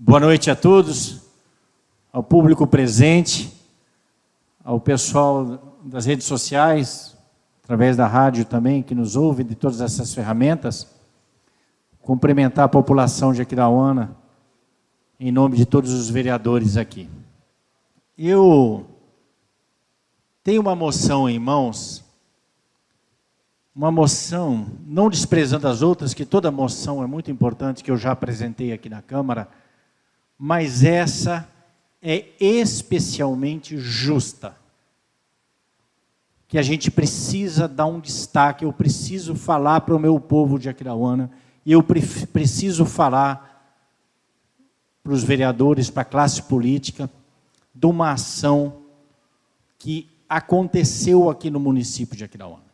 Boa noite a todos, ao público presente, ao pessoal das redes sociais, através da rádio também, que nos ouve, de todas essas ferramentas. Cumprimentar a população de Aquidauana, em nome de todos os vereadores aqui. Eu tenho uma moção em mãos, uma moção, não desprezando as outras, que toda moção é muito importante, que eu já apresentei aqui na Câmara, mas essa é especialmente justa, que a gente precisa dar um destaque, eu preciso falar para o meu povo de Aquidauana, e eu preciso falar para os vereadores, para a classe política, de uma ação que aconteceu aqui no município de Aquidauana.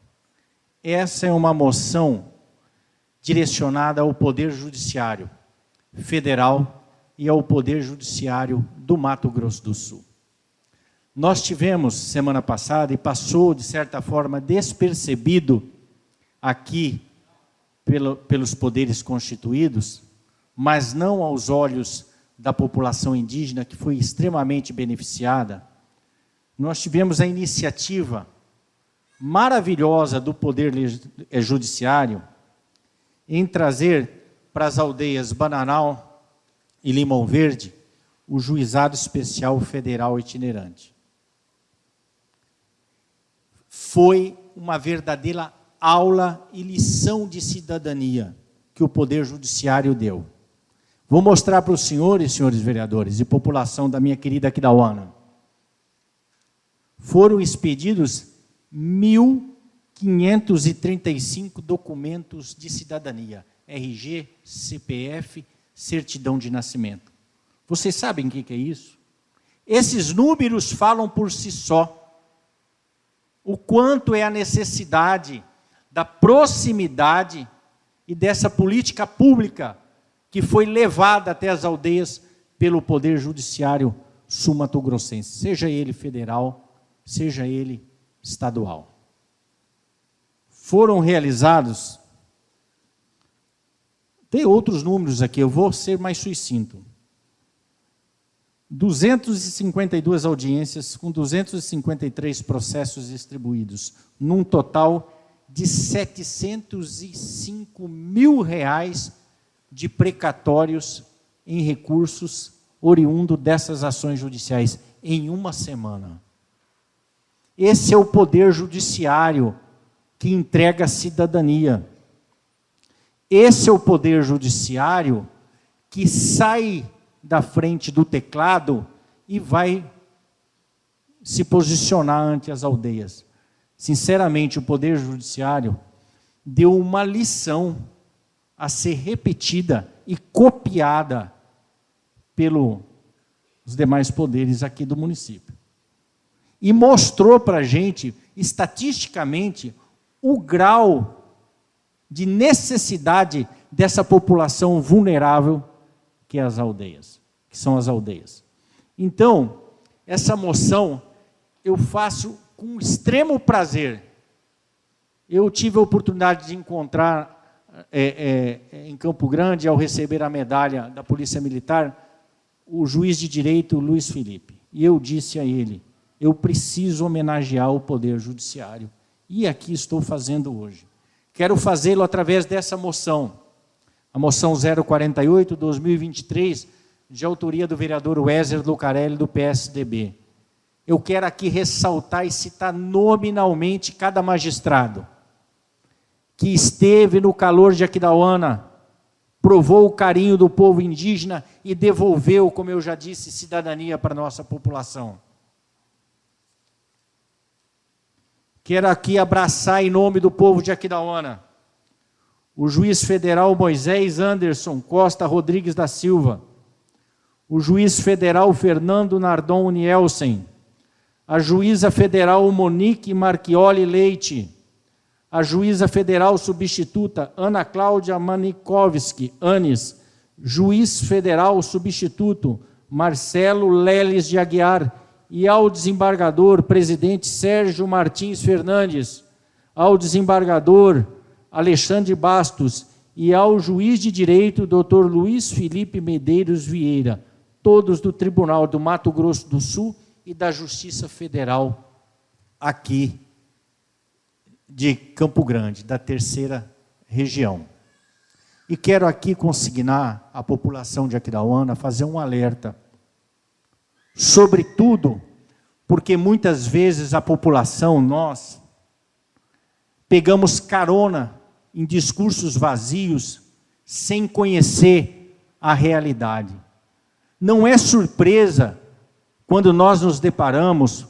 Essa é uma moção direcionada ao Poder Judiciário Federal e ao Poder Judiciário do Mato Grosso do Sul. Nós tivemos, semana passada, e passou, de certa forma, despercebido aqui pelos poderes constituídos, mas não aos olhos da população indígena, que foi extremamente beneficiada. Nós tivemos a iniciativa maravilhosa do Poder Judiciário em trazer para as aldeias Bananal e Limão Verde o Juizado Especial Federal Itinerante. Foi uma verdadeira aula e lição de cidadania que o Poder Judiciário deu. Vou mostrar para os senhores vereadores e população da minha querida Aquidauana. Foram expedidos 1.535 documentos de cidadania, RG, CPF, certidão de nascimento. Vocês sabem o que é isso? Esses números falam por si só. O quanto é a necessidade da proximidade e dessa política pública que foi levada até as aldeias pelo Poder Judiciário sul-mato-grossense, seja ele federal, seja ele estadual. Foram realizados, tem outros números aqui, eu vou ser mais sucinto, 252 audiências com 253 processos distribuídos, num total de R$705 mil de precatórios em recursos oriundo dessas ações judiciais, em uma semana. Esse é o Poder Judiciário que entrega a cidadania. Esse é o Poder Judiciário que sai da frente do teclado e vai se posicionar ante as aldeias. Sinceramente, o Poder Judiciário deu uma lição a ser repetida e copiada pelos demais poderes aqui do município. E mostrou para a gente, estatisticamente, o grau de necessidade dessa população vulnerável que são as aldeias. Então, essa moção eu faço com extremo prazer. Eu tive a oportunidade de encontrar em Campo Grande, ao receber a medalha da Polícia Militar, o juiz de direito Luiz Felipe. E eu disse a ele, eu preciso homenagear o Poder Judiciário. E aqui estou fazendo hoje. Quero fazê-lo através dessa moção, a moção 048/2023, de autoria do vereador Weser Lucarelli, do PSDB. Eu quero aqui ressaltar e citar nominalmente cada magistrado que esteve no calor de Aquidauana, provou o carinho do povo indígena e devolveu, como eu já disse, cidadania para a nossa população. Quero aqui abraçar em nome do povo de Aquidauana o juiz federal Moisés Anderson Costa Rodrigues da Silva, o juiz federal Fernando Nardon Nielsen, a juíza federal Monique Marchioli Leite, a juíza federal substituta Ana Cláudia Manikovski Anis, juiz federal substituto Marcelo Leles de Aguiar, e ao desembargador presidente Sérgio Martins Fernandes, ao desembargador Alexandre Bastos e ao juiz de direito, Dr. Luiz Felipe Medeiros Vieira, todos do Tribunal do Mato Grosso do Sul e da Justiça Federal aqui de Campo Grande, da 3ª região. E quero aqui consignar a população de Aquidauana, fazer um alerta, sobretudo porque muitas vezes a população, nós, pegamos carona em discursos vazios, sem conhecer a realidade. Não é surpresa quando nós nos deparamos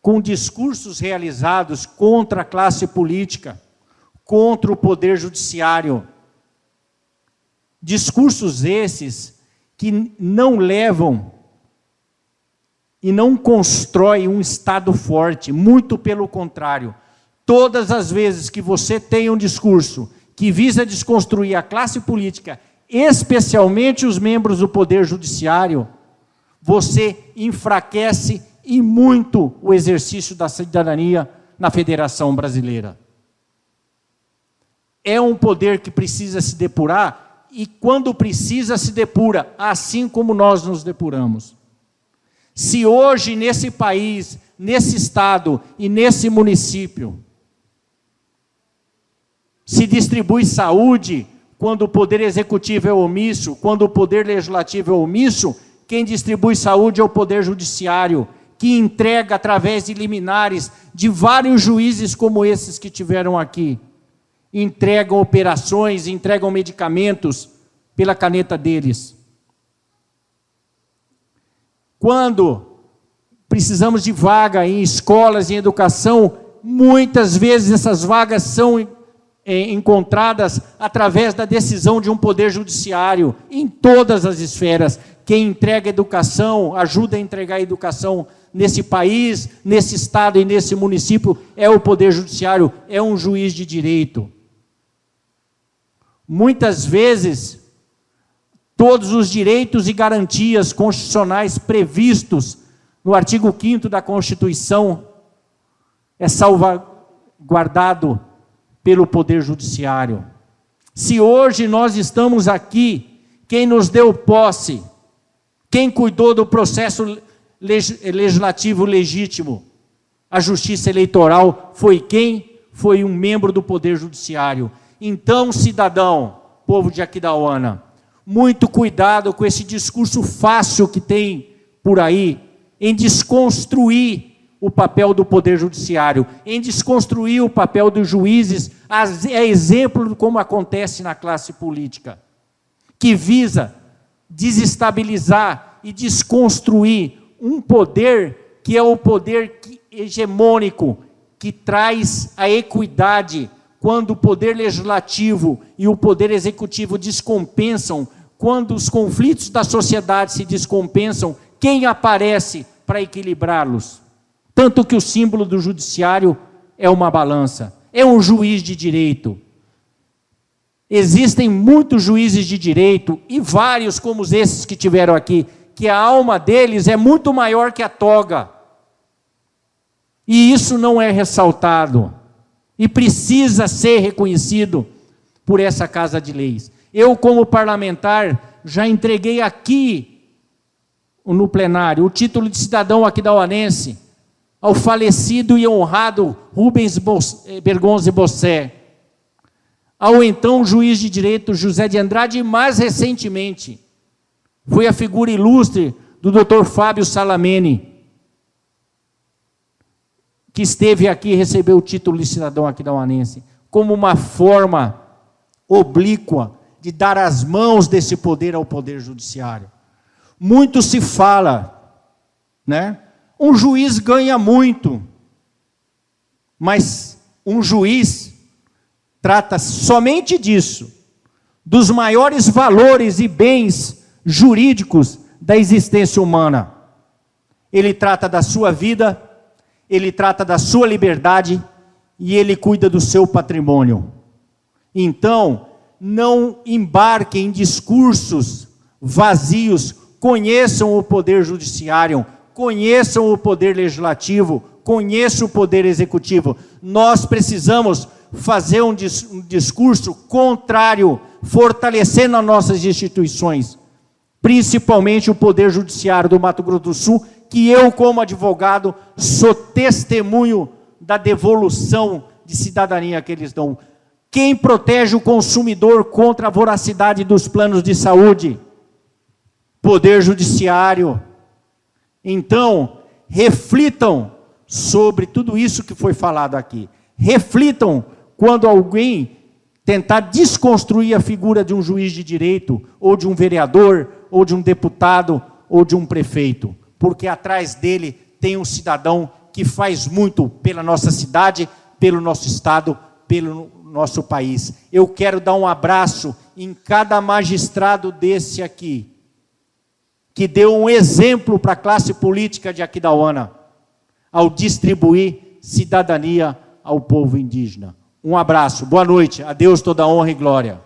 com discursos realizados contra a classe política, contra o poder judiciário. Discursos esses que não levam e não constroem um Estado forte, muito pelo contrário. Todas as vezes que você tem um discurso que visa desconstruir a classe política, especialmente os membros do Poder Judiciário, você enfraquece e muito o exercício da cidadania na Federação Brasileira. É um poder que precisa se depurar e, quando precisa, se depura, assim como nós nos depuramos. Se hoje, nesse país, nesse estado e nesse município, se distribui saúde, quando o Poder Executivo é omisso, quando o Poder Legislativo é omisso, quem distribui saúde é o Poder Judiciário, que entrega através de liminares de vários juízes como esses que tiveram aqui. Entregam operações, entregam medicamentos pela caneta deles. Quando precisamos de vaga em escolas, em educação, muitas vezes essas vagas são encontradas através da decisão de um poder judiciário, em todas as esferas. Quem entrega educação, ajuda a entregar a educação nesse país, nesse estado e nesse município, é o poder judiciário, é um juiz de direito. Muitas vezes, todos os direitos e garantias constitucionais previstos no artigo 5º da Constituição é salvaguardado pelo Poder Judiciário. Se hoje nós estamos aqui, quem nos deu posse, quem cuidou do processo legislativo legítimo, a Justiça Eleitoral, foi quem? Foi um membro do Poder Judiciário. Então, cidadão, povo de Aquidauana, muito cuidado com esse discurso fácil que tem por aí, em desconstruir o papel do Poder Judiciário, em desconstruir o papel dos juízes, é exemplo de como acontece na classe política, que visa desestabilizar e desconstruir um poder que é o poder hegemônico, que traz a equidade. Quando o Poder Legislativo e o Poder Executivo descompensam, quando os conflitos da sociedade se descompensam, quem aparece para equilibrá-los? Tanto que o símbolo do judiciário é uma balança, é um juiz de direito. Existem muitos juízes de direito, e vários como esses que tiveram aqui, que a alma deles é muito maior que a toga. E isso não é ressaltado. E precisa ser reconhecido por essa Casa de Leis. Eu, como parlamentar, já entreguei aqui, no plenário, o título de cidadão aquidauanense ao falecido e honrado Rubens Bergonzi Bossé, ao então juiz de direito José de Andrade, e mais recentemente, foi a figura ilustre do Dr. Fábio Salamene, que esteve aqui e recebeu o título de cidadão aquidauanense, como uma forma oblíqua de dar as mãos desse poder ao Poder Judiciário. Muito se fala, né? Um juiz ganha muito, mas um juiz trata somente disso, dos maiores valores e bens jurídicos da existência humana. Ele trata da sua vida, ele trata da sua liberdade e ele cuida do seu patrimônio. Então, não embarque em discursos vazios, conheçam o Poder Judiciário, conheçam o Poder Legislativo, conheçam o Poder Executivo. Nós precisamos fazer um discurso contrário, fortalecendo as nossas instituições, principalmente o Poder Judiciário do Mato Grosso do Sul, que eu, como advogado, sou testemunho da devolução de cidadania que eles dão. Quem protege o consumidor contra a voracidade dos planos de saúde? Poder Judiciário. Então, reflitam sobre tudo isso que foi falado aqui. Reflitam quando alguém tentar desconstruir a figura de um juiz de direito, ou de um vereador, ou de um deputado, ou de um prefeito. Porque atrás dele tem um cidadão que faz muito pela nossa cidade, pelo nosso estado, pelo nosso país. Eu quero dar um abraço em cada magistrado desse aqui, que deu um exemplo para a classe política de Aquidauana, ao distribuir cidadania ao povo indígena. Um abraço, boa noite, a Deus toda honra e glória.